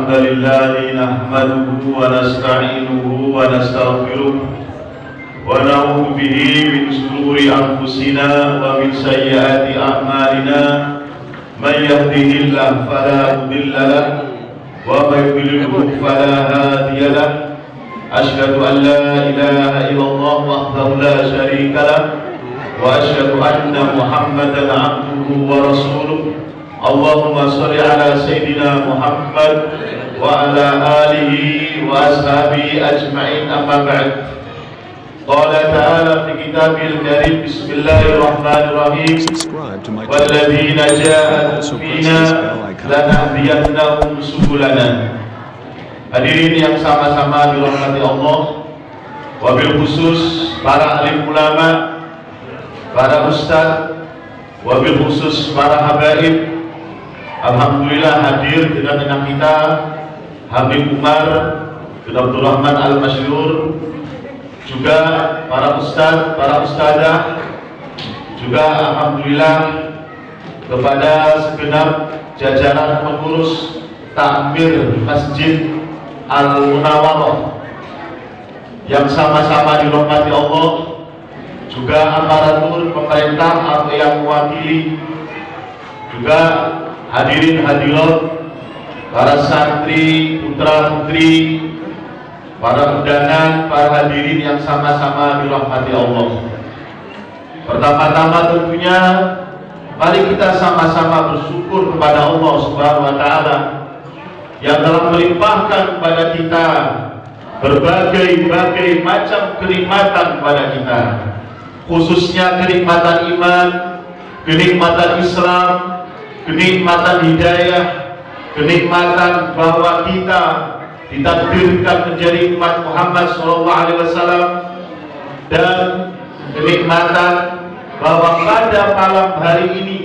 الحمد لله نحمده ونستعينه ونستغفره ونعوذ به من شرور أنفسنا ومن سيئات أعمالنا من يهده الله فلا مضل له ومن يضلله فلا هادي له أشهد أن لا إله إلا الله وحده لا شريك له وأشهد أن محمدا عبده ورسوله اللهم صل على سيدنا محمد وعلى آله وأصحابه أجمعين أما بعد قال تعالى في كتابه الكريم بسم الله الرحمن الرحيم والذين جاهدوا فينا لنهدينهم سبلنا. Hadirin yang sama-sama dirahmati Allah, wabil khusus para alim ulama, para ustaz, wabil khusus para habaib. Alhamdulillah hadir di tengah kita Habib Umar bin Abdul Rahman Al-Masyhur, juga para ustaz, para ustazah, juga alhamdulillah kepada segenap jajaran pengurus takmir Masjid Al-Munawwarah yang sama-sama dirahmati Allah, juga aparatur pemerintah atau yang mewakili, juga hadirin hadirat, para santri, putra putri, para undangan, para hadirin yang sama-sama dirahmati Allah. Pertama-tama tentunya mari kita sama-sama bersyukur kepada Allah Subhanahu wa taala yang telah melimpahkan kepada kita berbagai macam kenikmatan kepada kita, khususnya kenikmatan iman, kenikmatan Islam, kenikmatan hidayah, kenikmatan bahwa kita ditakdirkan menjadi umat Muhammad SAW, dan kenikmatan bahwa pada malam hari ini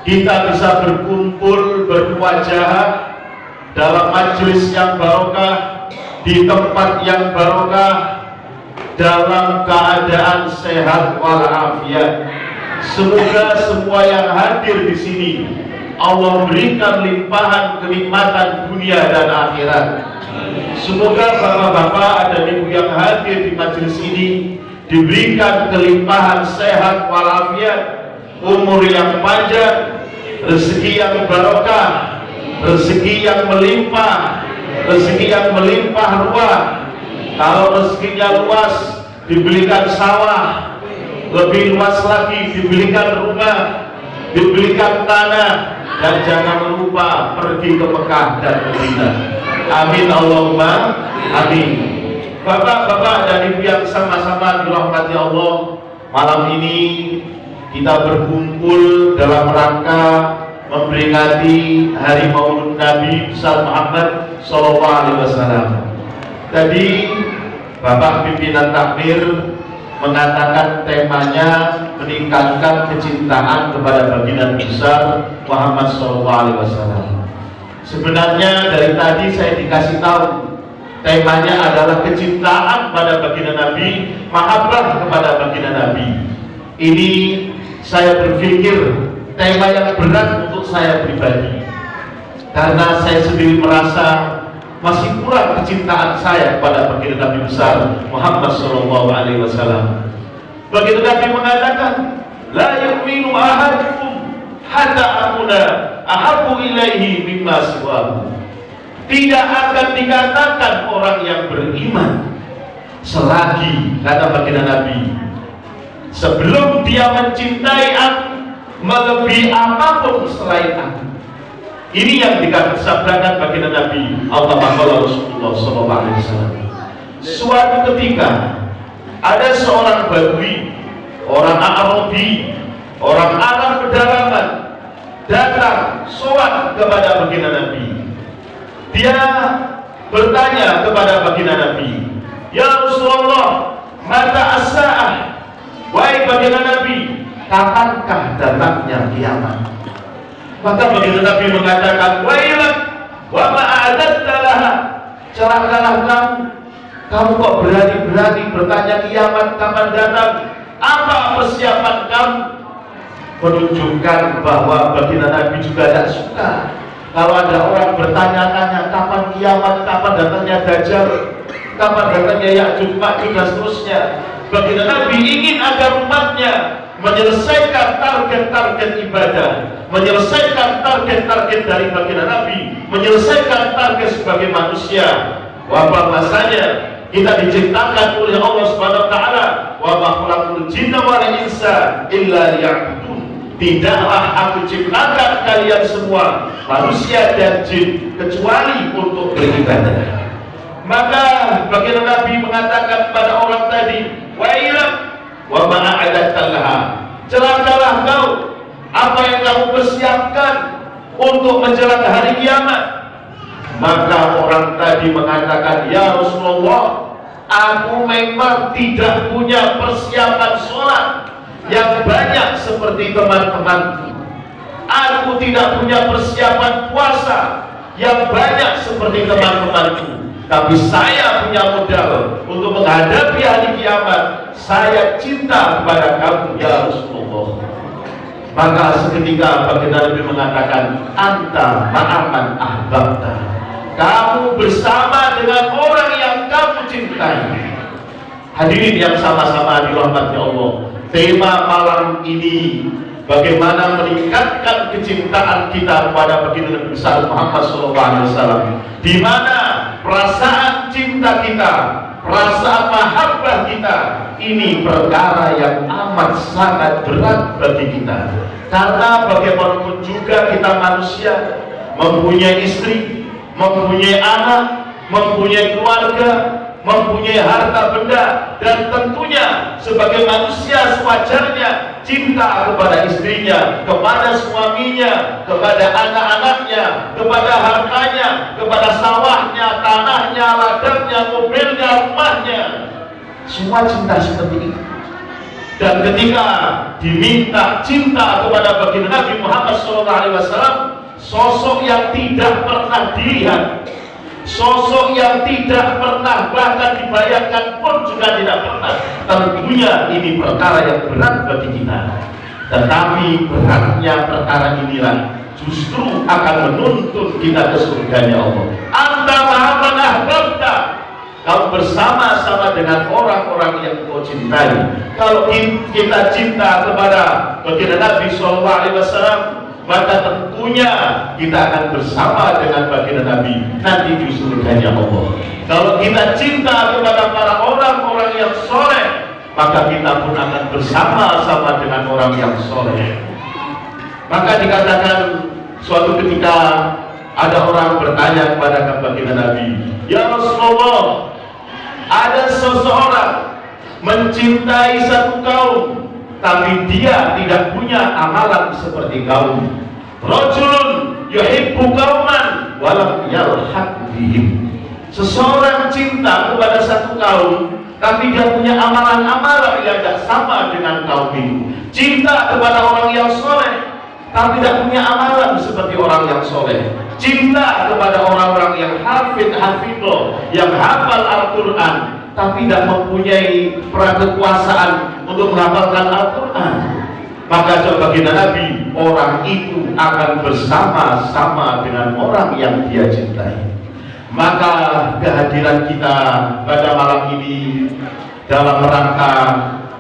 kita bisa berkumpul bermuajahah dalam majelis yang barokah, di tempat yang barokah, dalam keadaan sehat walafiat. Semoga semua yang hadir di sini Allah berikan limpahan kenikmatan dunia dan akhirat. Semoga bapak-bapak dan ibu yang hadir di majelis ini diberikan kelimpahan sehat walafiat, umur yang panjang, rezeki yang barokah, rezeki yang melimpah, rezeki yang melimpah ruah. Kalau rezekinya luas, dibelikan sawah, lebih luas lagi dibelikan rumah, dibelikan tanah, dan jangan lupa pergi ke Mekah dan Madinah. Amin Allahumma amin. Bapak-bapak dan ibu yang sama-sama dirahmati Allah, malam ini kita berkumpul dalam rangka memperingati Hari Maulid Nabi besar Muhammad SAW. Tadi Bapak pimpinan takmir mengatakan temanya meningkatkan kecintaan kepada baginda besar Muhammad SAW. Sebenarnya dari tadi saya dikasih tahu temanya adalah kecintaan pada baginda Nabi, mahabbah kepada baginda Nabi. Ini saya berpikir tema yang berat untuk saya pribadi, karena saya sendiri merasa masih kurang kecintaan saya kepada baginda Nabi besar Muhammad SAW. Baginda Nabi mengatakan, la yu'minu ahadukum hatta akuna ahabbu ilaihi mimma siwahu. Tidak akan dikatakan orang yang beriman selagi, kata baginda Nabi, sebelum dia mencintai aku melebihi apapun selain aku. Ini yang disabdakan baginda Nabi Rasulullah SAW. Suatu ketika ada seorang Badui, orang Arabi, orang Arab pedalaman, datang sowan kepada baginda Nabi. Dia bertanya kepada baginda Nabi, ya Rasulullah, mata as-sa'ah, wahai baginda Nabi, kapankah datangnya kiamat? Maka baginda Nabi mengatakan, wailak wa ma'adatta laha, celakalah kamu kok berani-berani bertanya kiamat kapan datang? Apa persiapan kamu? Menunjukkan bahwa baginda Nabi juga tidak suka Kalau ada orang bertanya-tanya kapan kiamat, kapan datangnya Dajjal, kapan datangnya Ya'juj Ma'juj dan seterusnya, baginda Nabi ingin agar umatnya menyelesaikan target-target ibadah, menyelesaikan target-target dari baginda Nabi, menyelesaikan target sebagai manusia. Bahwasanya kita diciptakan oleh Allah Subhanahu wa taala, wa ma khalaqtul jinna wal insa illa liya'budun. Tidaklah aku ciptakan kalian semua, manusia dan jin, kecuali untuk beribadah. Maka baginda Nabi mengatakan kepada orang tadi, wailah wa ma a'adta laha, celakalah kau, apa yang kamu persiapkan untuk menjelang hari kiamat. Maka orang tadi mengatakan, ya Rasulullah, aku memang tidak punya persiapan sholat yang banyak seperti teman-temanku. Aku tidak punya persiapan puasa yang banyak seperti teman-temanku. Tapi saya punya modal untuk menghadapi hari kiamat. Saya cinta kepada kamu, ya Rasulullah. Maka seketika baginda Nabi mengatakan, anta ma'aman ahbabta, kamu bersama dengan orang yang kamu cintai. Hadirin yang sama-sama dirahmati Allah, tema malam ini bagaimana meningkatkan kecintaan kita kepada baginda Nabi besar Muhammad SAW, di mana perasaan cinta kita, perasaan mahabbah kita ini perkara yang amat sangat berat bagi kita. Karena bagaimanapun juga kita manusia, mempunyai istri, mempunyai anak, mempunyai keluarga, mempunyai harta benda, dan tentunya sebagai manusia sewajarnya cinta kepada istrinya, kepada suaminya, kepada anak-anaknya, kepada hartanya, kepada sawahnya, tanahnya, ladangnya, mobilnya, rumahnya. Semua cinta seperti itu. Dan ketika diminta cinta kepada baginda Nabi Muhammad SAW, sosok yang tidak pernah dilihat, sosok yang tidak pernah bahkan dibayangkan pun juga tidak pernah. Tentunya ini perkara yang berat bagi kita. Tetapi beratnya perkara inilah justru akan menuntun kita ke surganya Allah. Anta ma'aman ahbabta, kau bersama-sama dengan orang-orang yang kau cintai. Kalau kita cinta kepada baginda Nabi SAW, maka tentunya kita akan bersama dengan baginda Nabi nanti di surganya Allah. Kalau kita cinta kepada para orang-orang yang soleh, maka kita pun akan bersama-sama dengan orang yang soleh. Maka dikatakan suatu ketika ada orang bertanya kepada baginda Nabi, ya Rasulullah, ada seseorang mencintai satu kaum, tapi dia tidak punya amalan seperti kaum. Rajulun yuhibbu qauman wa lam yalhaq bihim. Seseorang cinta kepada satu kaum, tapi dia punya amalan-amalan yang tidak sama dengan kaum itu. Cinta kepada orang yang soleh, tapi tidak punya amalan seperti orang yang soleh. Cinta kepada orang-orang yang hafidhah, yang hafal Al-Quran, tapi tidak mempunyai kekuasaan untuk menghafalkan Al-Quran. Maka jawab baginda Nabi, orang itu akan bersama-sama dengan orang yang dia cintai. Maka kehadiran kita pada malam ini dalam rangka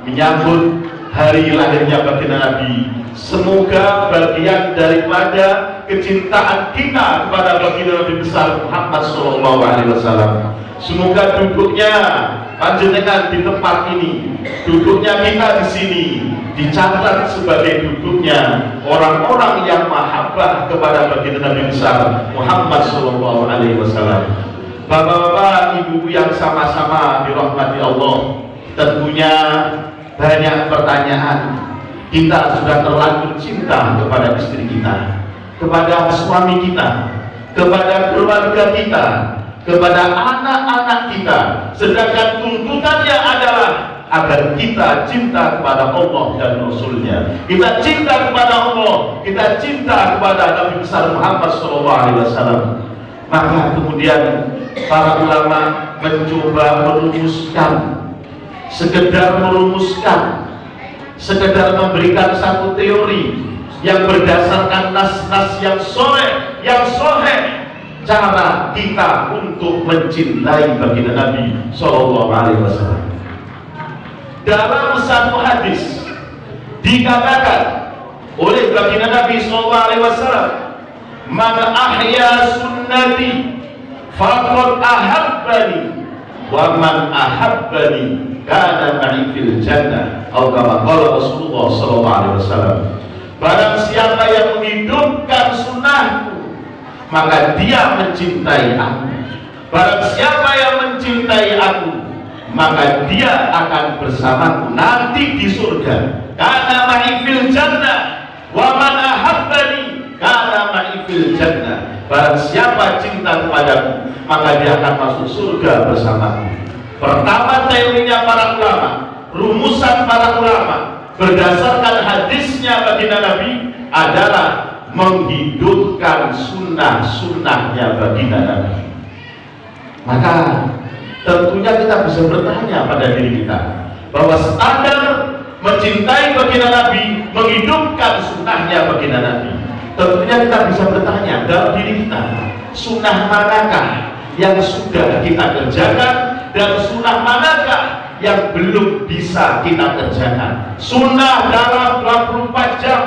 menyambut hari lahirnya baginda Nabi, semoga bagian daripada kecintaan kita kepada baginda Nabi besar Muhammad SAW. Semoga duduknya panjenengan di tempat ini, duduknya kita di sini, dicatat sebagai duduknya orang-orang yang mahabbah kepada baginda Nabi besar Muhammad SAW. Bapak-bapak, ibu-ibu yang sama-sama dirahmati Allah, tentunya banyak pertanyaan. Kita sudah terlanjur cinta kepada istri kita, kepada suami kita, kepada keluarga kita, kepada anak-anak kita, sedangkan tuntutannya adalah agar kita cinta kepada Allah dan Rasulnya. Kita cinta kepada Allah, kita cinta kepada Nabi besar Muhammad SAW. Maka kemudian para ulama mencoba merumuskan, sekedar memberikan satu teori yang berdasarkan nas-nas yang soleh, yang soheh, cara kita untuk mencintai baginda Nabi Sallallahu Alaihi Wasallam. Dalam satu hadis dikatakan oleh baginda Nabi Sallallahu Alaihi Wasallam, "Man ahya sunnati faqad ahabbani, wa man ahabbani kana ma'i fil jannah." Atau kama qala Rasulullah Sallallahu Alaihi Wasallam, barang siapa yang menghidupkan sunnahku, maka dia mencintai aku. Barang siapa yang mencintai aku, maka dia akan bersamaku nanti di surga. Kana ma'i fil jannah, wa man ahabbani kana ma'i fil jannah. Barang siapa cinta kepadaku, maka dia akan masuk surga bersamaku. Pertama teorinya para ulama, rumusan para ulama berdasarkan hadisnya baginda Nabi adalah menghidupkan sunnah-sunnahnya baginda Nabi. Maka tentunya kita bisa bertanya pada diri kita bahwa standar mencintai baginda Nabi, menghidupkan sunnahnya baginda Nabi. Tentunya kita bisa bertanya dalam diri kita, sunnah manakah yang sudah kita kerjakan dan sunnah manakah yang belum bisa kita kerjakan. Sunnah dalam 24 jam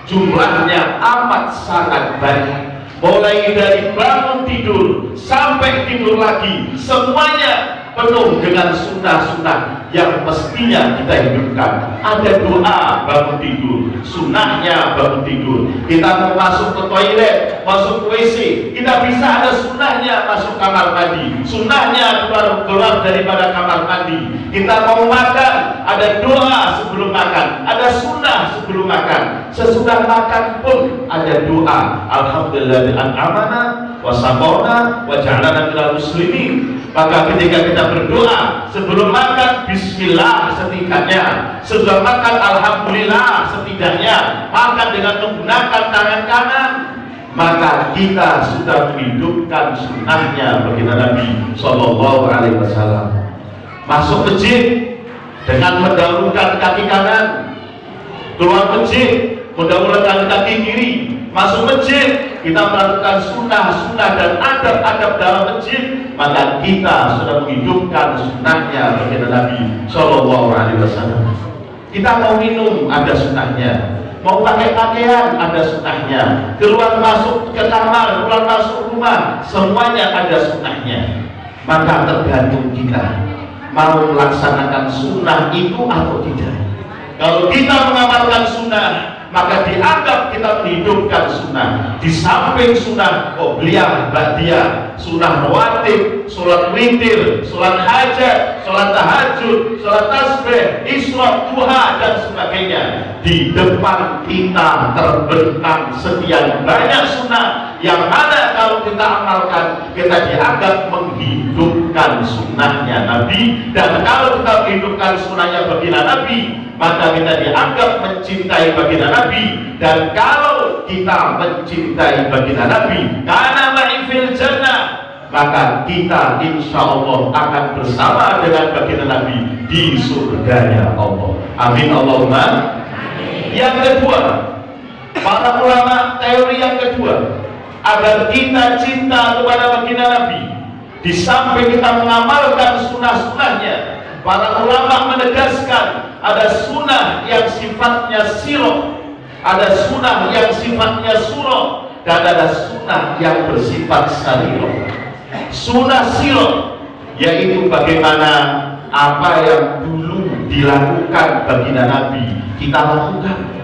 jumlahnya amat sangat banyak, mulai dari bangun tidur sampai tidur lagi, semuanya penuh dengan sunnah-sunnah yang mestinya kita hidupkan. Ada doa bangun tidur, sunnahnya bangun tidur. Kita mau masuk ke toilet, masuk ke WC, kita bisa ada sunnahnya masuk kamar mandi, sunnahnya keluar daripada kamar mandi. Kita mau makan, ada doa sebelum makan, ada sunnah sebelum makan. Sesudah makan pun ada doa. Alhamdulillah an'amana wa saqona wa ja'alana minal muslimin. Maka ketika kita berdoa sebelum makan, bismillah setidaknya, setelah makan alhamdulillah setidaknya, makan dengan menggunakan tangan kanan, maka kita sudah menghidupkan sunnahnya baginda Nabi Sallallahu Alaihi Wasallam. Masuk masjid dengan mendahulukan kaki kanan, keluar masjid mendahulukan kaki kiri. Masuk masjid kita melakukan sunnah-sunnah dan adab-adab dalam masjid, maka kita sudah menghidupkan sunnahnya baginda Nabi Sallallahu Alaihi Wasallam. Kita mau minum ada sunnahnya, mau pakai pakaian ada sunnahnya, keluar masuk ke kamar, keluar masuk rumah, semuanya ada sunnahnya. Maka tergantung kita mau melaksanakan sunnah itu atau tidak. Kalau kita mengamalkan sunnah, maka dianggap kita menghidupkan sunnah. Di samping sunnah qobliyah, ba'diyah, sunnah rawatib, sholat witir, sholat hajat, sholat tahajud, sholat tasbih, isyraq, duha dan sebagainya, di depan kita terbentang sekian banyak sunnah yang mana kalau kita amalkan, kita dianggap menghidupkan sunnahnya Nabi. Dan kalau kita menghidupkan sunnahnya baginda Nabi, maka kita dianggap mencintai baginda Nabi. Dan kalau kita mencintai baginda Nabi, karena ma'i fil jannah, maka kita insya Allah akan bersama dengan baginda Nabi di surganya Allah. Amin Allahumma. Yang kedua, para ulama teori yang kedua, agar kita cinta kepada baginda Nabi, di samping kita mengamalkan sunnah-sunnahnya, para ulama menegaskan ada sunnah yang sifatnya sirah, ada sunnah yang sifatnya surah, dan ada sunnah yang bersifat sarirah. Sunnah sirah yaitu bagaimana apa yang dulu dilakukan baginda Nabi kita lakukan.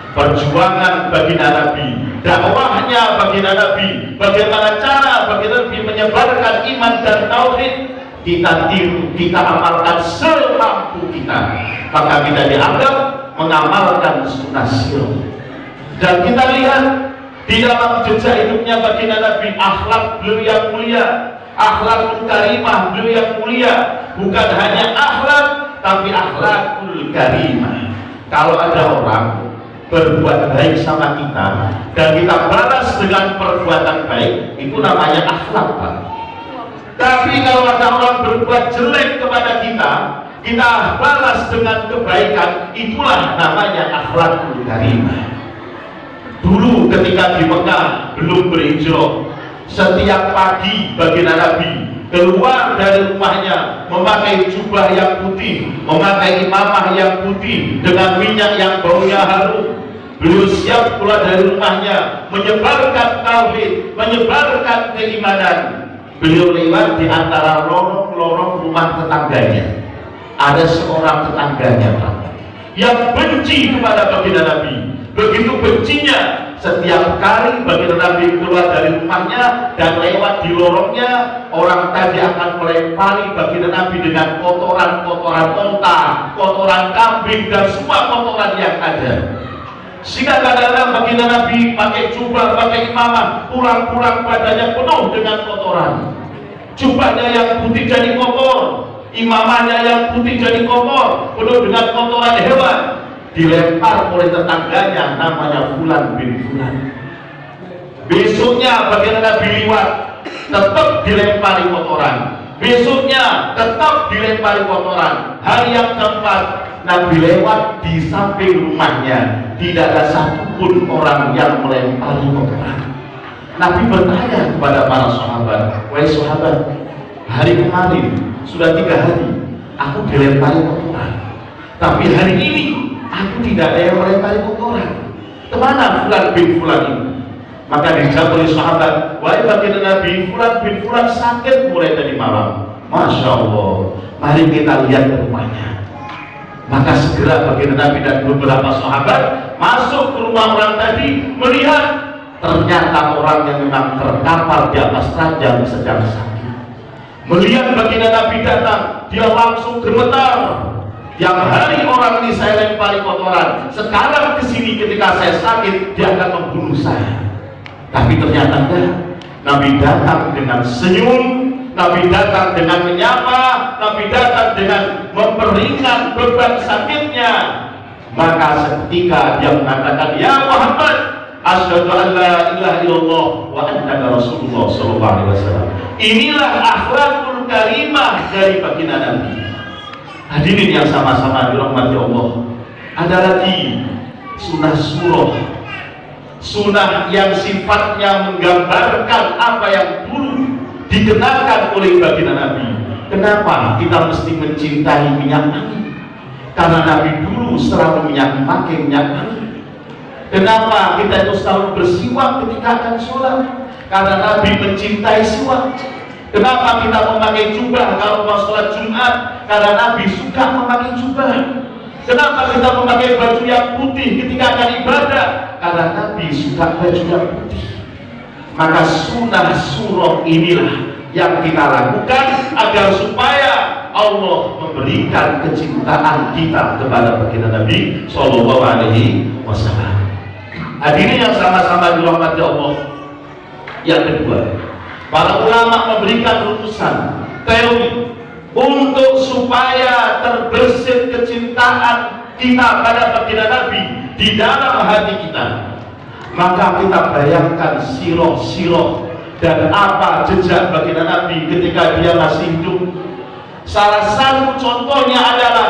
Perjuangan baginda Nabi, dakwahnya baginda Nabi, bagaimana cara baginda Nabi menyebarkan iman dan tauhid, kita tiru, kita amalkan semampu kita, maka kita dianggap mengamalkan sunnah sirah. Dan kita lihat di dalam jejak hidupnya baginda Nabi, akhlak beliau yang mulia, akhlakul karimah beliau yang mulia. Bukan hanya akhlak, tapi akhlakul karimah. Kalau ada orang berbuat baik sama kita dan kita balas dengan perbuatan baik, itu namanya akhlak, Pak. Tapi kalau ada orang berbuat jelek kepada kita, kita balas dengan kebaikan, itulah namanya akhlakul karimah. Dulu ketika di Mekah belum berhijrah, setiap pagi baginda Nabi keluar dari rumahnya memakai jubah yang putih, memakai imamah yang putih dengan minyak yang baunya harum. Beliau siap keluar dari rumahnya menyebarkan tauhid, menyebarkan keimanan. Beliau lewat di antara lorong-lorong rumah tetangganya. Ada seorang tetangganya, Pak, yang benci kepada baginda Nabi. Begitu bencinya, setiap kali baginda Nabi keluar dari rumahnya dan lewat di lorongnya, orang tadi akan melempari baginda Nabi dengan kotoran-kotoran onta, kotoran kambing, dan semua kotoran yang ada. Sehingga kadang-kadang baginda Nabi pakai jubah, pakai imamah, pulang-pulang badannya penuh dengan kotoran. Jubahnya yang putih jadi kotor, imamahnya yang putih jadi kotor, penuh dengan kotoran hewan. Dilempar oleh tetangganya namanya Fulan bin Fulan. Besoknya baginda Nabi lewat, tetap dilempari kotoran. Besoknya tetap dilempari kotoran. Hari yang keempat Nabi lewat di samping rumahnya, tidak ada satupun orang yang melempari kotoran. Nabi bertanya kepada para sahabat, wahai sahabat, hari kemarin sudah 3 hari aku dilempari kotoran, tapi hari ini aku tidak ada yang melempari kotoran. Kemana Fulan bin Fulan ini? Maka dijawab oleh sahabat, wahai baginda Nabi, Fulan bin Fulan sakit mulai tadi malam. Masya Allah, mari kita lihat ke rumahnya. Maka segera baginda Nabi dan beberapa sahabat masuk ke rumah orang tadi, melihat ternyata orang yang memang terkapar di atas ranjang sedang sakit. Melihat baginda Nabi datang, dia langsung gemetar. Yang hari orang ini saya lempari kotoran, sekarang kesini ketika saya sakit dia akan membunuh saya. Tapi ternyata enggak. Nabi datang dengan senyum, Nabi datang dengan menyapa, Nabi datang dengan memperingan beban sakitnya. Maka seketika dia mengatakan, ya Muhammad, asyhadu an la ilaha illallah wa annaka rasulullah sallallahu alaihi wasallam. Inilah akhlakul karimah dari baginda Nabi. Hadirin yang sama-sama dirahmati Allah, ada lagi sunnah surah, sunnah yang sifatnya menggambarkan apa yang dulu dikenakan oleh baginda Nabi. Kenapa kita mesti mencintai minyak wangi? Karena Nabi dulu selalu memakai minyak wangi. Kenapa kita itu selalu bersiwak ketika akan sholat? Karena Nabi mencintai siwak. Kenapa kita memakai jubah kalau mau sholat Jumat? Karena Nabi suka memakai jubah. Kenapa kita memakai baju yang putih ketika akan ibadah? Karena Nabi suka baju yang putih. Maka sunnah surah inilah yang kita lakukan agar supaya Allah memberikan kecintaan kita kepada baginda Nabi Sallallahu Alaihi Wasallam. Hadirin yang sama-sama dirahmati Allah. Yang kedua, para ulama memberikan rumusan teori untuk supaya terbersih kecintaan kita pada baginda Nabi di dalam hati kita. Maka kita bayangkan sirah-sirah dan apa jejak baginda Nabi ketika dia masih hidup. Salah satu contohnya adalah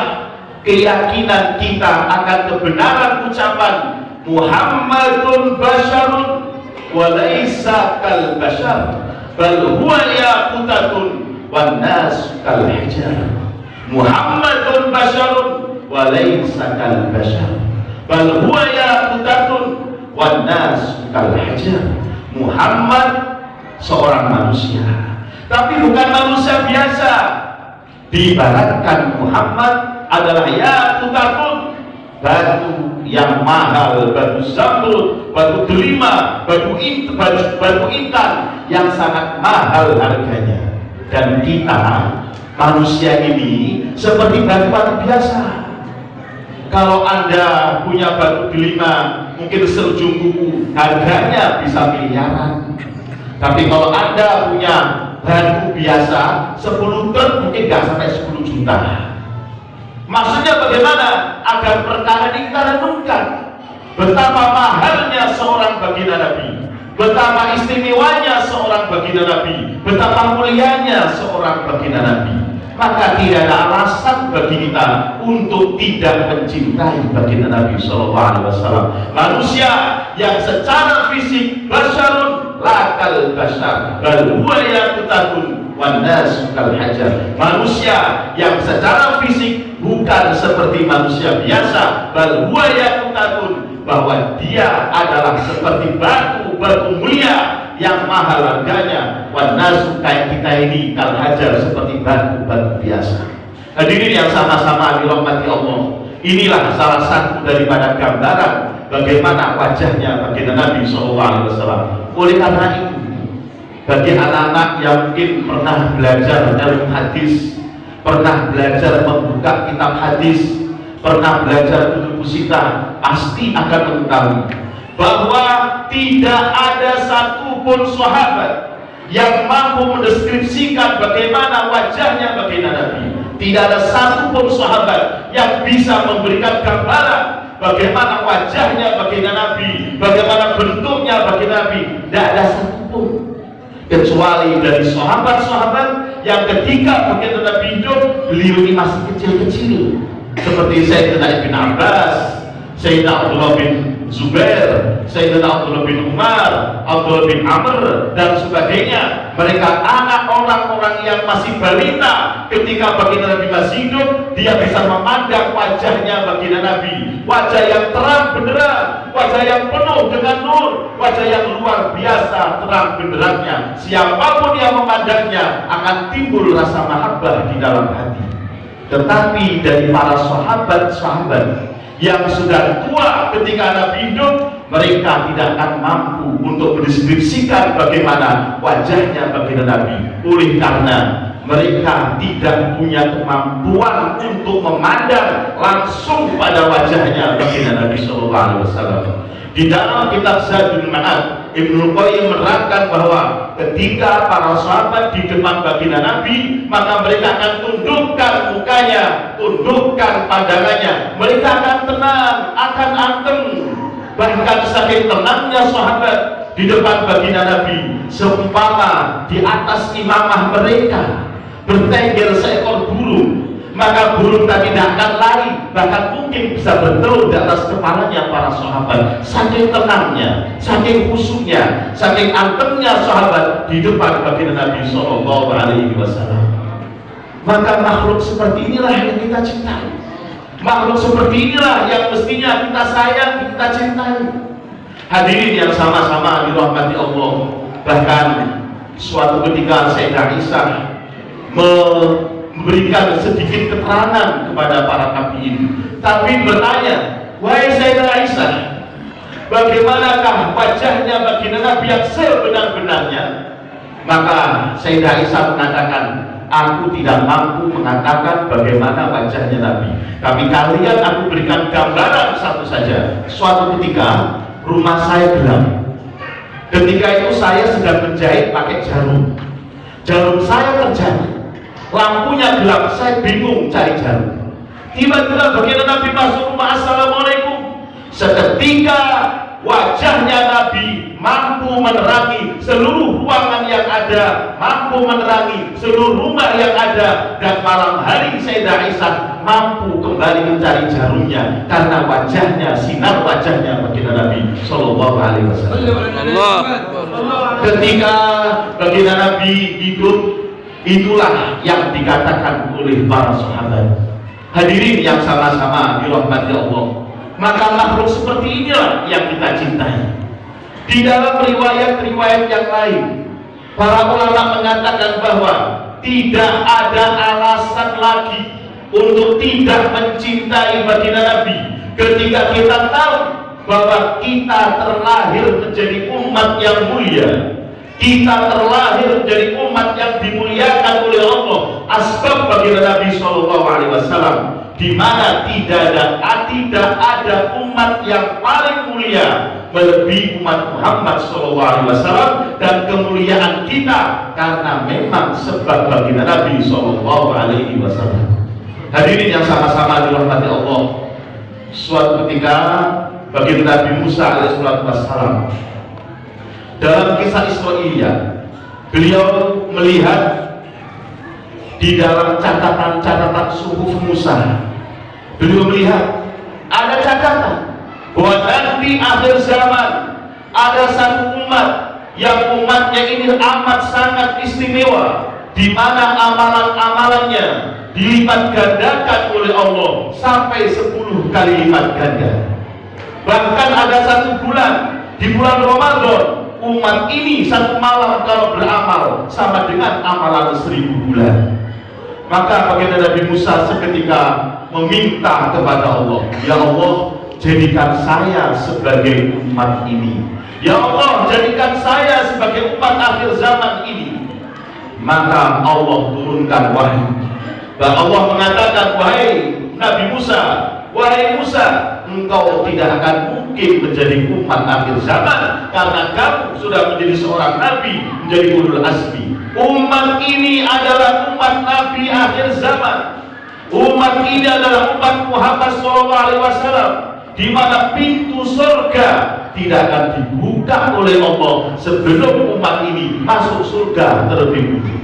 keyakinan kita akan kebenaran ucapan Muhammadun basyarun wa laisa kal basyar bal huwa yaqutatun wan nas kal hajar. Muhammadun basyarun wa laisa kal basyar bal huwa yaqutatun wan nas kal hajar. Muhammad seorang manusia, tapi bukan manusia biasa. Diibaratkan Muhammad adalah yaqutatun, batu yang mahal, batu zamrud, batu delima, batu intan yang sangat mahal harganya. Dan kita manusia ini seperti batu-batu biasa. Kalau Anda punya batu delima mungkin seujung kuku, harganya bisa miliaran. Tapi kalau Anda punya batu biasa 10 ton mungkin nggak sampai 10 juta. Maksudnya bagaimana? Agar perkara ini kita renungkan betapa mahalnya seorang baginda Nabi, betapa istimewanya seorang baginda Nabi, betapa mulianya seorang baginda Nabi. maka tidak ada alasan bagi kita untuk tidak mencintai baginda Nabi SAW. Manusia yang secara fisik basyarun lakal basyar bal huwa yaqutatun wan nasu kal hajar. Manusia yang secara fisik bukan seperti manusia biasa, bal huwa yaqutatun, bahwa dia adalah seperti batu mulia yang mahal harganya, wan nasu kayak kita ini kal hajar seperti batu biasa. Hadirin yang sama-sama dirahmati Allah, inilah salah satu daripada gambaran bagaimana wajahnya baginda Nabi SAW. Oleh karena itu, bagi anak-anak yang mungkin pernah belajar dalam hadis, pernah belajar membuka kitab hadis, pernah belajar buku pusita, pasti akan mengetahui bahwa tidak ada satupun sahabat yang mampu mendeskripsikan bagaimana wajahnya baginda Nabi. Tidak ada satupun sahabat yang bisa memberikan gambaran bagaimana wajahnya baginda Nabi, bagaimana bentuknya baginda Nabi. Tidak ada satupun, kecuali dari sahabat-sahabat yang ketika baginda Nabi hidup, beliau ini masih kecil-kecil, seperti Sayyidina Ibn Abbas, Sayyidina Abdullah bin Zubair, Sayyidina Abdullah bin Umar, Abdullah bin Amr, dan sebagainya. Mereka anak orang-orang yang masih balita ketika baginda Nabi masih hidup. Dia bisa memandang wajahnya baginda Nabi, wajah yang terang benderang, wajah yang penuh dengan nur, wajah yang luar biasa terang benderangnya. Siapapun yang memandangnya akan timbul rasa mahabbah di dalam hati. Tetapi dari para sahabat-sahabat yang sudah tua ketika Nabi hidup, mereka tidak akan mampu untuk mendeskripsikan bagaimana wajahnya baginda Nabi. Oleh karena mereka tidak punya kemampuan untuk memandang langsung pada wajahnya baginda Nabi SAW. Di dalam kitab Zadul Ma'ad, Ibnu Qayyim menerangkan bahwa ketika para sahabat di depan baginda Nabi, maka mereka akan tundukkan mukanya, tundukkan pandangannya, mereka akan tenang, akan anteng. Bahkan saking tenangnya sahabat di depan baginda Nabi, seumpama di atas imamah mereka bertengger seekor burung, maka burung tadi tidak akan lari, bahkan mungkin bisa bertelur di atas kepalanya para sahabat. Saking tenangnya, saking khusyuknya, saking antengnya sahabat di depan baginda Nabi SAW. Maka makhluk seperti inilah yang kita cintai, makhluk seperti inilah yang mestinya kita sayang, kita cintai. Hadirin yang sama-sama dirahmati Allah. Bahkan suatu ketika Sayyidah Aisyah memberikan sedikit keterangan kepada para tabi'in, tapi bertanya, wahai Sayyidah Aisyah, bagaimanakah wajahnya baginda Nabi yang sebenar-benarnya? Maka Sayyidah Aisyah mengatakan, aku tidak mampu mengatakan bagaimana wajahnya Nabi, tapi kalian aku berikan gambaran satu saja. Suatu ketika rumah saya gelap. Ketika itu saya sedang menjahit pakai jarum. Jarum saya terjatuh, lampunya gelap, saya bingung cari jarum. Tiba-tiba baginda Nabi masuk rumah, assalamualaikum. Seketika wajahnya Nabi mampu menerangi seluruh ruangan yang ada, mampu menerangi seluruh rumah yang ada. Dan malam hari Sayyidah Aisyah mampu kembali mencari jarumnya karena wajahnya, sinar wajahnya baginda Nabi SAW. Ketika baginda Nabi hidup, itulah yang dikatakan oleh para sahabat. Hadirin yang sama-sama dirahmati Allah, maka makhluk seperti inilah yang kita cintai. Di dalam riwayat-riwayat yang lain, para ulama mengatakan bahwa tidak ada alasan lagi untuk tidak mencintai baginda Nabi ketika kita tahu bahwa kita terlahir menjadi umat yang mulia. Kita terlahir menjadi umat yang dimuliakan oleh Allah. Asbab baginda Nabi SAW, di mana tidak ada umat yang paling mulia melebihi umat Muhammad SAW, dan kemuliaan kita karena memang sebab baginda Nabi SAW. Hadirin yang sama-sama dirahmati Allah, suatu ketika baginda Nabi Musa alaihissalam dalam kisah Israiliyah, beliau melihat di dalam catatan-catatan suhuf Musa. Beliau melihat ada catatan bahwa nanti akhir zaman ada satu umat yang umatnya ini amat sangat istimewa, di mana amalan-amalannya dilipat gandakan oleh Allah sampai 10 kali lipat ganda. Bahkan ada satu bulan, di bulan Ramadan, umat ini satu malam kalau beramal sama dengan amalan 1000 bulan. Maka baginda Nabi Musa seketika meminta kepada Allah, ya Allah, jadikan saya sebagai umat ini. Ya Allah, jadikan saya sebagai umat akhir zaman ini. Maka Allah turunkan wahyu. Dan Allah mengatakan, wahai Nabi Musa, wahai Musa, engkau tidak akan mungkin menjadi umat akhir zaman, karena kamu sudah menjadi seorang nabi, menjadi ulul azmi. Umat ini adalah umat Nabi akhir zaman. Umat ini adalah umat Muhammad SAW, di mana pintu surga tidak akan dibuka oleh Allah sebelum umat ini masuk surga terlebih dahulu.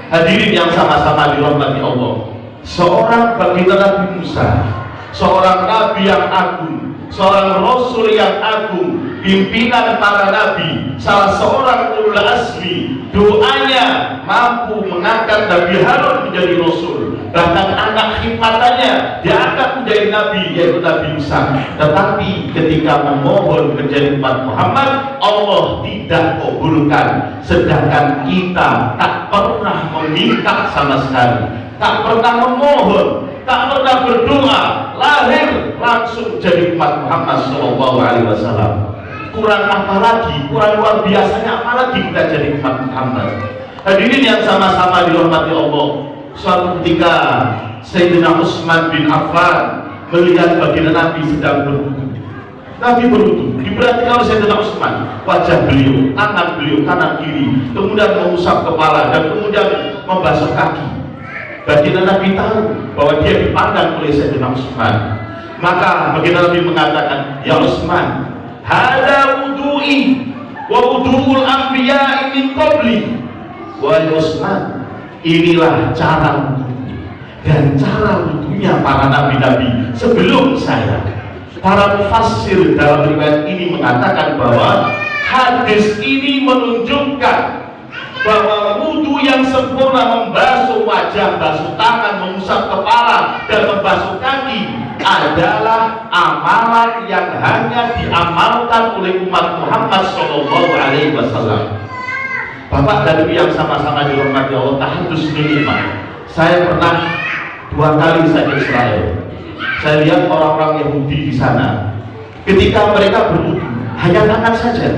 Hadirin yang sama-sama dirahmati Allah, seorang baginda Nabi Musa, seorang nabi yang agung, seorang rasul yang agung, pimpinan para nabi, salah seorang ulul azmi, doanya mampu mengangkat Nabi Harun menjadi rasul, bahkan anak khidmatannya diangkat menjadi nabi, yaitu Nabi Musa. Tetapi ketika memohon menjadi umat Muhammad, Allah tidak kabulkan, sedangkan kita tak pernah meminta sama sekali, tak pernah memohon, tak pernah berdoa, lahir langsung jadi umat Muhammad SAW. Kurang apa lagi, kurang luar biasanya apa lagi kita jadi umat Muhammad. Hadirin yang sama-sama dirahmati Allah, suatu ketika Sayyidina Utsman bin Affan melihat baginda Nabi sedang berwudu. Nabi berwudu, diperhatikan oleh Sayyidina Utsman, wajah beliau, tangan beliau kanan kiri, kemudian mengusap kepala dan kemudian membasuh kaki. Baginda Nabi tahu bahwa dia dipandang oleh Sayyidina Utsman. Maka baginda Nabi mengatakan, ya Utsman, hada wudu'i wa wudu'ul anbiya'i min qabli. Wahai Utsman, inilah cara wudu dan cara wudunya para nabi-nabi sebelum saya. Para mufassir dalam riwayat ini mengatakan bahwa hadis ini menunjukkan bahwa wudu yang sempurna, membasuh wajah, basuh tangan, mengusap kepala dan membasuh kaki, adalah amalan yang hanya diamalkan oleh umat Muhammad SAW. Bapak dan Ibu yang sama-sama dirahmati Allah, tahadus minimal. Saya pernah 2 kali saya ke Israel. Saya lihat orang-orang Yahudi di sana. Ketika mereka berwudu, hanya tangan saja.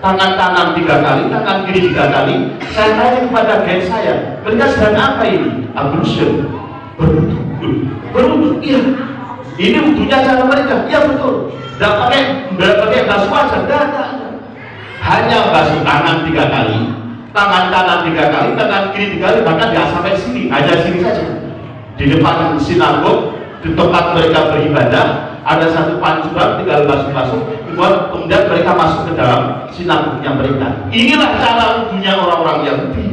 Tangan kanan 3 kali, tangan kiri 3 kali. Saya tanya kepada guide saya, mereka sedang apa ini? Ablution, berwudu. Berwudu, iya. Ini wudunya cara mereka, iya betul. Tidak pakai basuh wajah, tidak. Hanya basuh tangan 3 kali, tangan kanan 3 kali, tangan kiri 3 kali, bahkan tidak sampai sini, hanya sini saja. Di depan sinagog, di tempat mereka beribadah, ada satu pancuran, tinggal basuh-basuh, kemudian mereka masuk ke dalam sinagognya mereka. Inilah cara wudunya orang-orang Yahudi.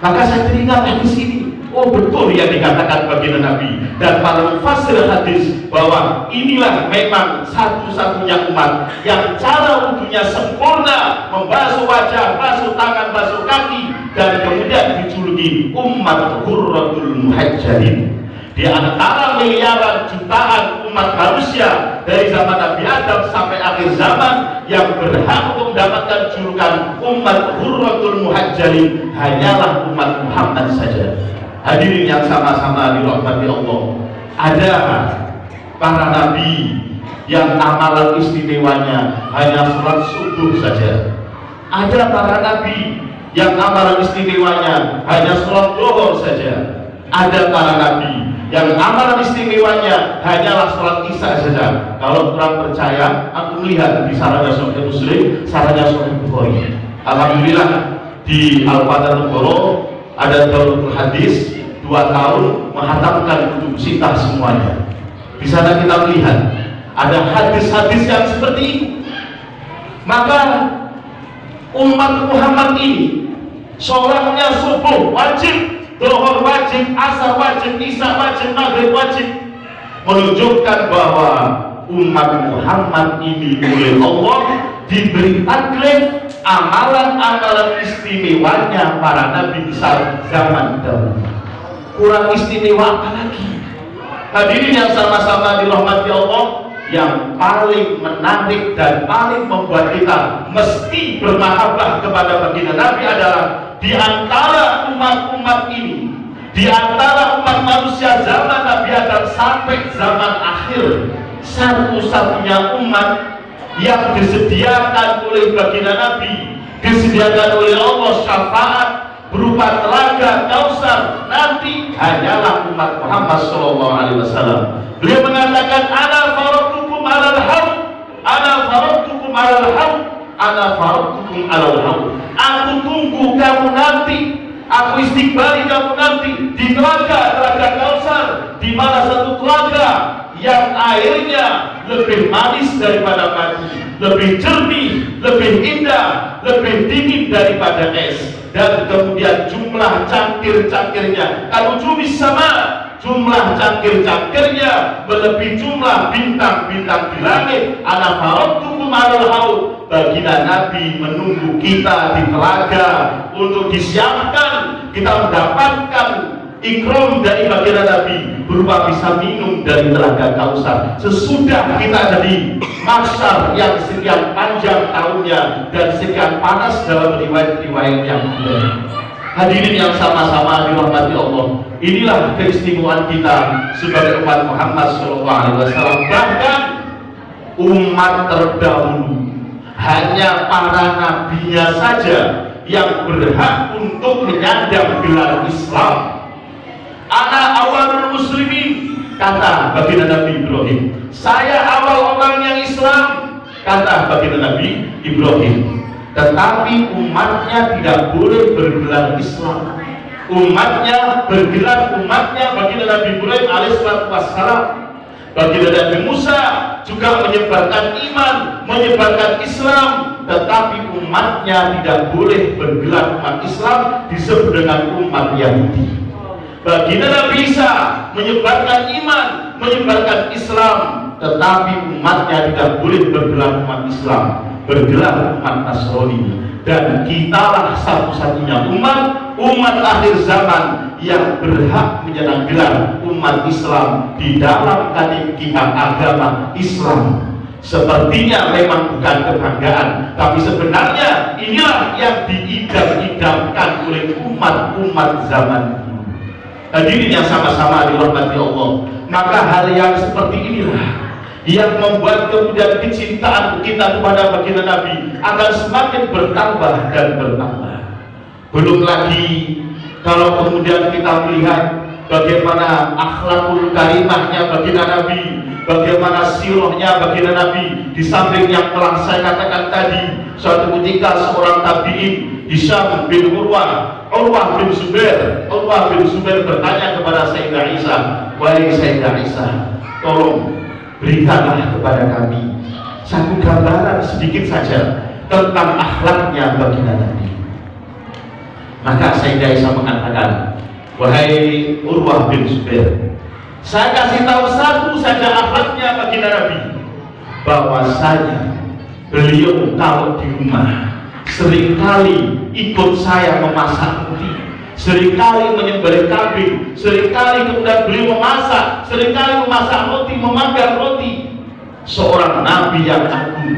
Maka saya teringat hadis ini. Oh betul yang dikatakan baginda Nabi dan para mufassir hadis, bahwa inilah memang satu-satunya umat yang cara wudunya sempurna, membasuh wajah, basuh tangan, basuh kaki, dan kemudian dijuluki umat Qurratul Muhajjalin. Di antara miliaran jutaan umat manusia dari zaman Nabi Adam sampai akhir zaman, yang berhak untuk mendapatkan julukan umat Qurratul Muhajjalin hanyalah umat Muhammad saja. Hadirin yang sama-sama dirahmati Allah, ada para nabi yang amalan istimewanya hanya sholat subuh saja. Ada para nabi yang amalan istimewanya hanya sholat zuhur saja. Ada para nabi yang amalan istimewanya hanyalah sholat isya saja. Kalau kurang percaya, aku melihat di sarana Sahih Muslim, sarana Sahih Bukhari. Alhamdulillah di Al-Fatihah ada Darul Hadis 2 tahun menghatamkan kutub sitah semuanya. Di sana kita melihat ada hadis-hadis yang seperti ini. Maka umat Muhammad ini sholatnya subuh wajib Zuhur wajib, asar wajib, isya wajib, maghrib wajib, menunjukkan bahwa umat Muhammad ini oleh Allah diberi taklif amalan-amalan istimewanya para nabi di zaman dahulu. Kurang istimewa apa lagi? Hadirin yang sama-sama dirahmati Allah, yang paling menarik dan paling membuat kita mesti bermahabbah kepada baginda Nabi adalah di antara umat-umat ini, di antara umat manusia zaman Nabi Adam sampai zaman akhir, satu-satunya umat yang disediakan oleh baginda Nabi, disediakan oleh Allah syafaat berupa telaga Kausar nanti hanyalah umat Muhammad SAW. Beliau mengatakan, ana faradtukum alal haud, ana faradtukum alal haud, ana faradtukum alal haud. Aku tunggu kamu nanti, aku istighfari kamu nanti di telaga Kausar, di mana satu telaga yang airnya lebih manis daripada madu, lebih jernih, lebih indah, lebih dingin daripada es. Dan kemudian jumlah cangkir-cangkirnya kalau jumis sama, jumlah cangkir-cangkirnya melebihi jumlah bintang-bintang di langit. Ana faradtukum alal haud. Baginda Nabi menunggu kita di telaga untuk disiapkan kita mendapatkan ikram dari baginda Nabi berupa bisa minum dari telaga Kausar sesudah kita jadi mahsyar yang sekian panjang tahunnya dan sekian panas dalam riwayat-riwayat yang ada. Hadirin yang sama-sama dirahmati Allah, inilah keistimewaan kita sebagai umat Muhammad SAW. Bahkan umat terdahulu hanya para nabinya saja yang berhak untuk menyandang gelar Islam. Ana awalul muslimin, kata baginda Nabi Ibrahim. Saya awal orang yang Islam, kata baginda Nabi Ibrahim. Tetapi umatnya tidak boleh bergelar Islam. Umatnya bergelar umatnya baginda Nabi Ibrahim alaihissalam. Baginda Nabi Musa juga menyebarkan iman, menyebarkan Islam, tetapi umatnya tidak boleh bergelar umat Islam, disebut dengan umat Yahudi. Baginda Nabi Isa menyebarkan iman, menyebarkan Islam, tetapi umatnya tidak boleh bergelar umat Islam, bergelar umat Nasrani. Dan kitalah satu-satunya umat akhir zaman yang berhak menyandang gelar umat Islam di dalam kategori agama Islam. Sepertinya memang bukan kebanggaan, tapi sebenarnya inilah yang diidam-idamkan oleh umat-umat zaman ini. Hadirin yang sama-sama dirahmati Allah, maka hal yang seperti inilah yang membuat kemudian kecintaan kita kepada baginda Nabi akan semakin bertambah dan bertambah. Belum lagi kalau kemudian kita melihat bagaimana akhlakul karimahnya baginda Nabi, bagaimana sirahnya baginda Nabi. Di samping yang telah saya katakan tadi, suatu ketika seorang tabi'in Hisham bin Urwah bin Zubair bertanya kepada Sayyidah Aisyah, wahai Sayyidah Aisyah, tolong berikanlah kepada kami satu gambaran sedikit saja tentang akhlaknya baginda Nabi. Maka Sayyidah Aisyah mengatakan, wahai Urwah bin Zubair, saya kasih tahu satu saja akhlaknya baginda Nabi, bahwasanya beliau kalau di rumah seringkali ikut saya memasak roti, seringkali menyembelih kambing, seringkali kemudian beliau memasak, seringkali memasak roti, memanggang roti. Seorang nabi yang agung,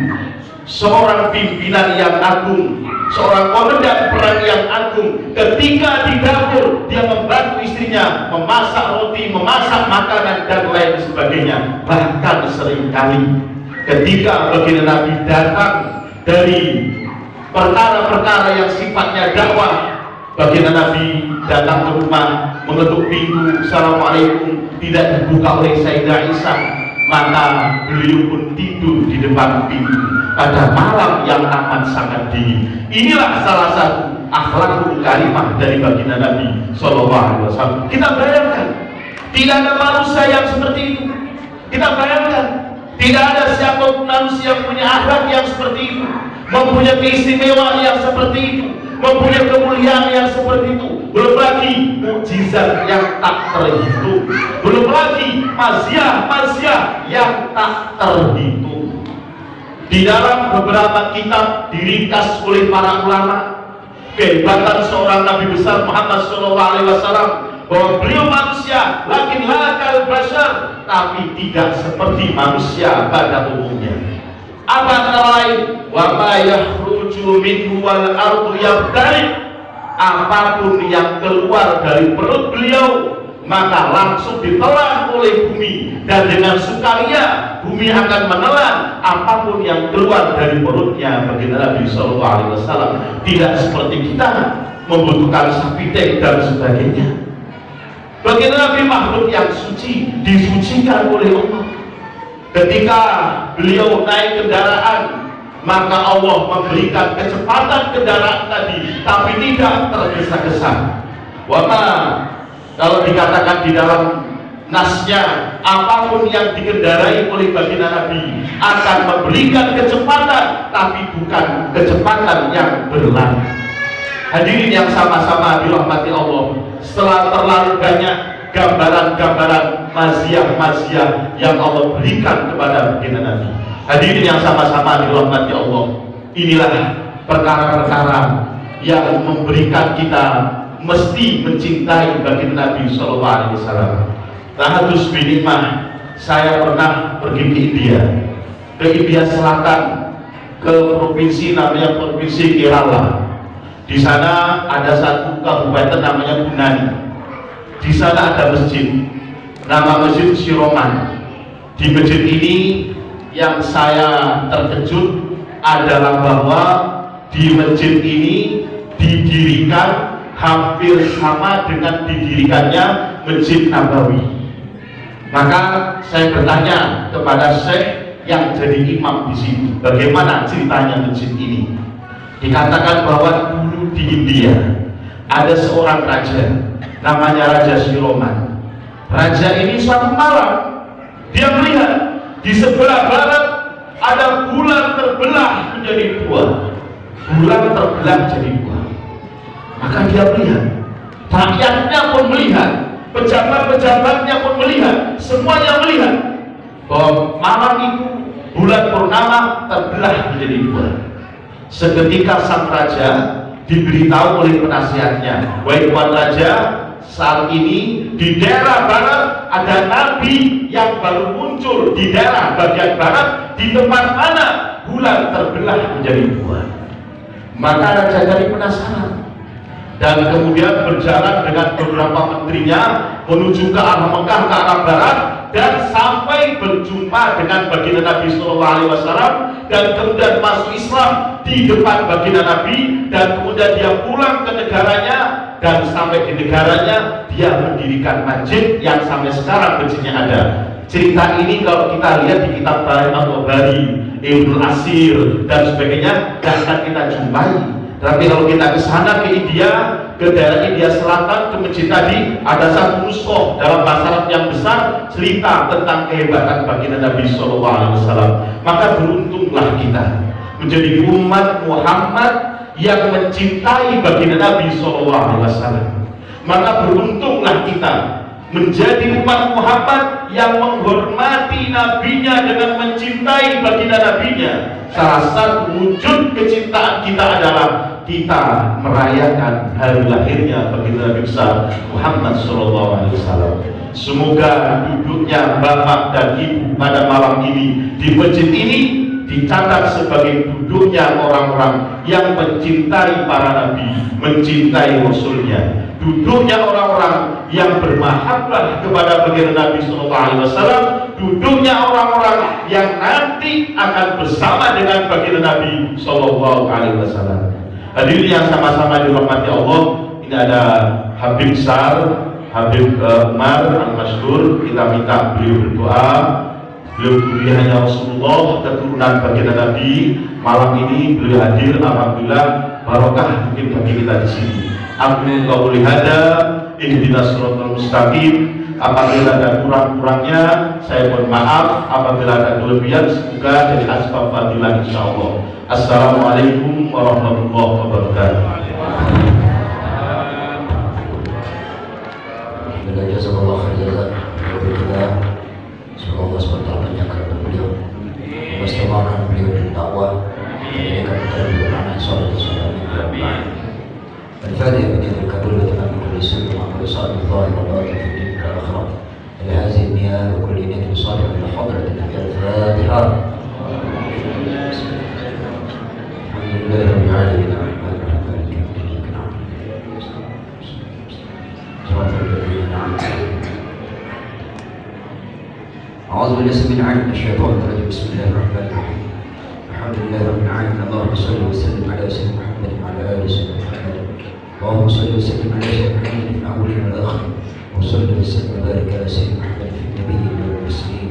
seorang pimpinan yang agung, seorang komandan perang yang agung, ketika di dapur dia membantu istrinya memasak roti, memasak makanan dan lain sebagainya. Bahkan seringkali ketika baginda Nabi datang dari perkara-perkara yang sifatnya dakwah, baginda Nabi datang ke rumah, mengetuk pintu, assalamualaikum, tidak dibuka oleh Sayyidah Aisyah, maka beliau pun tidur di depan pintu pada malam yang amat sangat dingin. Inilah salah satu akhlakul karimah dari baginda Nabi SAW. Kita bayangkan, tidak ada manusia yang seperti itu. Kita bayangkan, tidak ada siapa manusia yang punya akhlak yang seperti itu, mempunyai keistimewaan yang seperti itu, mempunyai kemuliaan yang seperti itu. belum lagi mukjizat yang tak terhitung, belum lagi maziah yang tak terhitung. Di dalam beberapa kitab diringkas oleh para ulama kehebatan seorang Nabi besar Muhammad SAW, bahwa beliau manusia, lakin lakal bashar, tapi tidak seperti manusia pada umumnya. Apa antara lain? Wa ma yakhruju minhu wal ardu yabtari, apapun yang keluar dari perut beliau maka langsung ditelan oleh bumi, dan dengan sukaria bumi akan menelan apapun yang keluar dari perutnya. Baginda Nabi SAW tidak seperti kita membutuhkan sapitek dan sebagainya. Baginda Nabi makhluk yang suci, disucikan oleh Allah. Ketika beliau naik kendaraan, maka Allah memberikan kecepatan kendaraan tadi, tapi tidak tergesa-gesa. Wama, kalau dikatakan di dalam nasnya, apapun yang dikendarai oleh baginda Nabi akan memberikan kecepatan, tapi bukan kecepatan yang berlari. Hadirin yang sama-sama dirahmati Allah, setelah terlalu banyak gambaran-gambaran maziah-maziah yang Allah berikan kepada baginda Nabi, hadirin yang sama-sama dirahmati Allah, inilah perkara-perkara yang memberikan kita mesti mencintai baginda Nabi SAW. Tahadus binikmah, saya pernah pergi ke India Selatan, ke provinsi namanya provinsi Kerala. Di sana ada satu kabupaten namanya Bunani. Di sana ada masjid, nama masjid Siroman. Di masjid ini yang saya terkejut adalah bahwa di masjid ini didirikan hampir sama dengan didirikannya Masjid Nabawi. Maka saya bertanya kepada Syekh yang jadi imam di sini, bagaimana ceritanya masjid ini? Dikatakan bahwa dulu di India ada seorang raja, namanya Raja Siroman. Raja ini suatu malam dia melihat di sebelah barat ada bulan terbelah menjadi dua. Bulan terbelah jadi dua. Maka dia melihat, rakyatnya pun melihat, pejabat-pejabatnya pun melihat, semuanya melihat bahwa malam itu bulan purnama terbelah menjadi dua. Seketika sang raja diberitahu oleh penasihatnya, wahai tuan raja, saat ini di daerah barat ada nabi yang baru muncul di daerah bagian barat, di tempat mana bulan terbelah menjadi dua. Maka raja jadi penasaran dan kemudian berjalan dengan beberapa menterinya menuju ke arah Mekah, ke arah barat, dan sampai berjumpa dengan baginda Nabi SAW, dan kemudian masuk Islam di depan baginda Nabi, dan kemudian dia pulang ke negaranya, dan sampai di negaranya dia mendirikan masjid yang sampai sekarang masjidnya ada. Cerita ini kalau kita lihat di kitab Tarikh At-Tabari, Ibnu Asir dan sebagainya, dan akan kita jumpai. Tapi kalau kita ke sana, ke India, ke daerah India Selatan, ke masjid tadi, ada satu nuskhoh dalam bahasa Arab yang besar cerita tentang kehebatan baginda Nabi SAW. Maka beruntunglah kita menjadi umat Muhammad yang mencintai baginda Nabi SAW. Maka beruntunglah kita menjadi umat Muhammad yang menghormati nabinya dengan mencintai baginda nabinya. Salah satu wujud kecintaan kita adalah kita merayakan hari lahirnya baginda Nabi besar Muhammad SAW. Semoga duduknya bapak dan ibu pada malam ini di masjid ini dicatat sebagai duduknya orang-orang yang mencintai para nabi, mencintai rasulnya, duduknya orang-orang yang bermahabbah kepada baginda Nabi SAW, duduknya orang-orang yang nanti akan bersama dengan baginda Nabi SAW. Hadirin yang sama-sama dirahmati Allah, ini ada Habib besar, Habib Umar Al-Masyhur, kita minta beliau berdoa. Beliau hanya Rasulullah, keturunan baginda Nabi. Malam ini beliau hadir, alhamdulillah barokah mungkin bagi kita di sini. Aku qauli hada, ihdinas siratal mustaqim. Apabila ada kurang-kurangnya saya mohon maaf, apabila ada kelebihan semoga jadi asbab fadilah insyaallah. Assalamualaikum warahmatullahi wabarakatuh. وصالح الظاهر والباطن في الدنيا والآخرة. لهذه النيات وكل نية صالحة إلى حضرة النبي. الفاتحة. الحمد لله رب العالمين الرحمن الرحيم مالك يوم الدين إياك نعبد صراط الذين أنعمت عليهم. أعوذ بالله السميع العليم من الشيطان الرجيم. بسم الله الرحمن الرحيم. الحمد لله رب العالمين. اللهم صل وسلم على سيدنا محمد وعلى آل سيدنا محمد. اللهم صل وسلم على سيدنا محمد في الأولين والآخرين. وصل وسلم وبارك على سيدنا محمد في النبيين والمرسلين.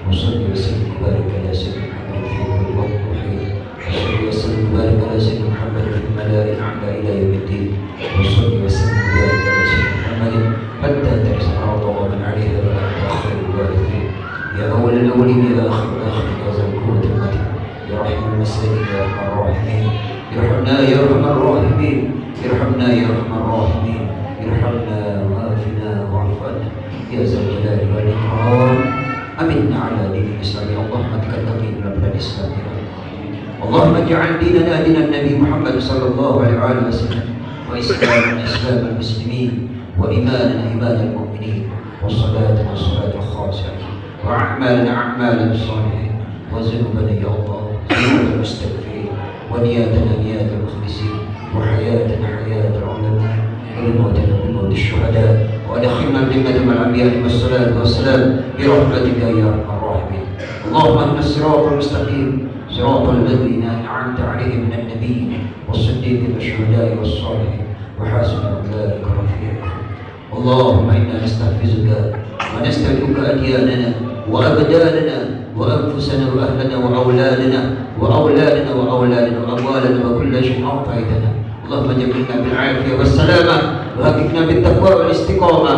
وصل وسلم وبارك على سيدنا محمد في كل وقت وحين. وصل وسلم وبارك على سيدنا محمد في الملائكة الأعلى إلى يوم الدين. وصل وسلم وبارك على سيدنا محمد حتى ترث الأرض ومن عليها وأنت خير الوارثين. يا أول الأولين يا آخر الآخرين يا ذا القوة المتين. يا رحم المساكين يا أرحم الراحمين. ارحمنا يا أرحم الراحمين. ارحمنا يا أرحم الراحمين. ارحمنا وعافنا واعف عنا يا ذا الجلال والإكرام. أمنا على دين الإسلام. اللهم تكلم لنا الإسلام. اللهم اجعل ديننا دين النبي محمد صلى الله عليه وآله وسلم. وإسلامنا إسلام المسلمين. وإيماننا إيمان المؤمنين. وصلاتنا صلاة الخاشعين. وأعمالنا أعمال الصالحين. وذنوبنا يا الله ذنوب المستغفرين. ونياتنا نيات المخلصين. وحياتنا حياة العلماء. وموتنا بموت الشهداء. وأدخلنا الجنة مع الأنبياء والصلاة والسلام برحمتك يا أرحم الراحمين. اللهم اهدنا الصراط المستقيم صراط الذين أنعمت عليهم من النبيين والصديقين والشهداء والصالحين وحسن أولئك رفيقا. اللهم إنا نستحفظك ونستودعك أدياننا وأبداننا وأنفسنا وأهلنا وأولادنا وأموالنا وكل شيء أعطيتنا. اللهم جملنا بالعافية والسلامة وهكذنا بالتقوى والاستقامة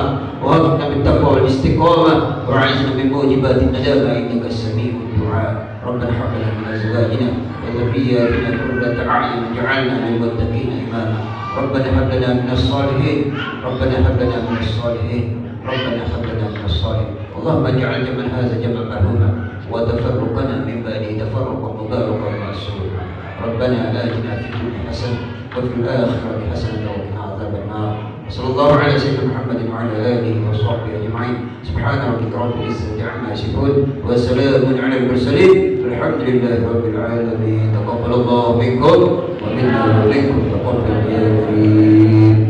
وأعذنا من موجبات الندامة إنك السميع الدعاء. ربنا هب لنا من أزواجنا وذرياتنا قرة أعين واجعلنا للمتقين إماما. ربنا هب لنا من الصالحين. اللهم اجعل جمع هذا جمع مرحوما وتفرقنا من بعده تفرقا مباركا معصوما. ربنا آتنا في الدنيا حسنة وفي الآخرة حسنة وقنا عذاب النار. وصلى الله على سيدنا محمد وعلى آله وصحبه أجمعين. سبحان ربك رب العزة عما يصفون وسلام على المرسلين والحمد لله رب العالمين. تقبل الله منكم ومنا ومنكم. تقبل يا كريم.